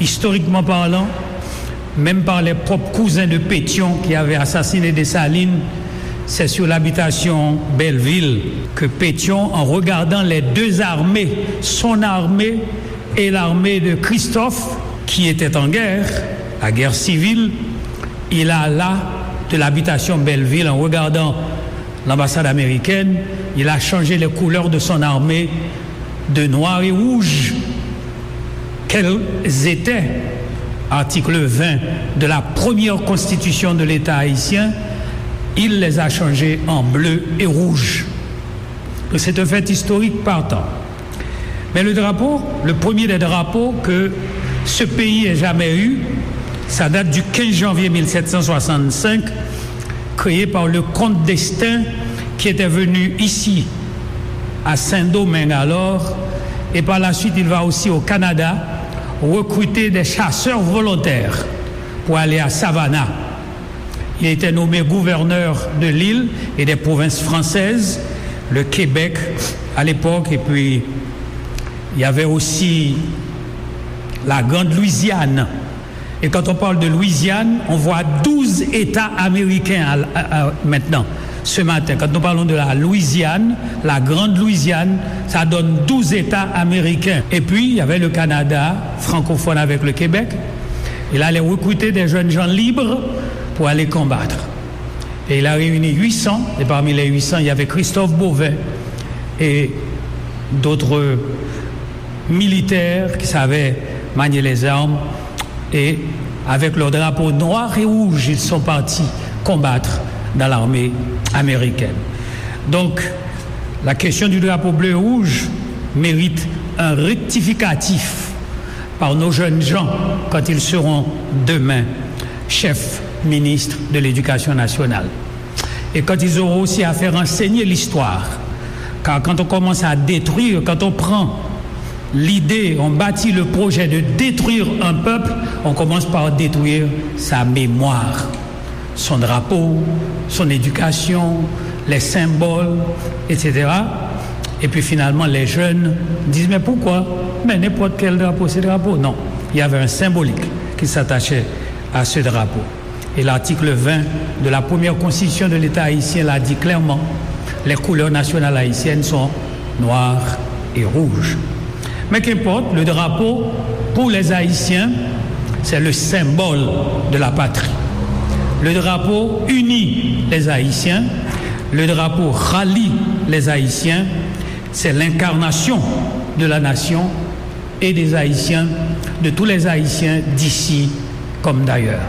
Historiquement parlant, même par les propres cousins de Pétion qui avaient assassiné Dessalines, c'est sur l'habitation Belleville que Pétion, en regardant les deux armées, son armée et l'armée de Christophe, qui étaient en guerre, la guerre civile, il a là, de l'habitation Belleville, en regardant l'ambassade américaine, il a changé les couleurs de son armée de noir et rouge. Quels étaient, article 20 de la première constitution de l'État haïtien, il les a changés en bleu et rouge. C'est un fait historique partant. Mais le drapeau, le premier des drapeaux que ce pays ait jamais eu, ça date du 15 janvier 1765, créé par le comte d'Estaing, qui était venu ici, à Saint-Domingue alors, et par la suite il va aussi au Canada, recruter des chasseurs volontaires pour aller à Savannah. Il a été nommé gouverneur de l'île et des provinces françaises, le Québec à l'époque, et puis il y avait aussi la Grande Louisiane. Et quand on parle de Louisiane, on voit 12 États américains maintenant, ce matin. Quand nous parlons de la Louisiane, la Grande Louisiane, ça donne 12 États américains. Et puis, il y avait le Canada, francophone avec le Québec. Il allait recruter des jeunes gens libres pour aller combattre. Et il a réuni 800, et parmi les 800, il y avait Christophe Beauvais et d'autres militaires qui savaient manier les armes. Et avec leur drapeau noir et rouge, ils sont partis combattre dans l'armée américaine. Donc, la question du drapeau bleu et rouge mérite un rectificatif par nos jeunes gens quand ils seront demain chefs ministres de l'Éducation nationale. Et quand ils auront aussi à faire enseigner l'histoire. Car quand on commence à détruire, quand on prend l'idée, on bâtit le projet de détruire un peuple, on commence par détruire sa mémoire, son drapeau, son éducation, les symboles, etc. Et puis finalement, les jeunes disent, mais pourquoi? Mais n'importe quel drapeau, c'est drapeau. Non, il y avait un symbolique qui s'attachait à ce drapeau. Et l'article 20 de la première constitution de l'État haïtien l'a dit clairement, les couleurs nationales haïtiennes sont noires et rouges. Mais qu'importe, le drapeau, pour les Haïtiens, c'est le symbole de la patrie. Le drapeau unit les Haïtiens, le drapeau rallie les Haïtiens, c'est l'incarnation de la nation et des Haïtiens, de tous les Haïtiens d'ici comme d'ailleurs.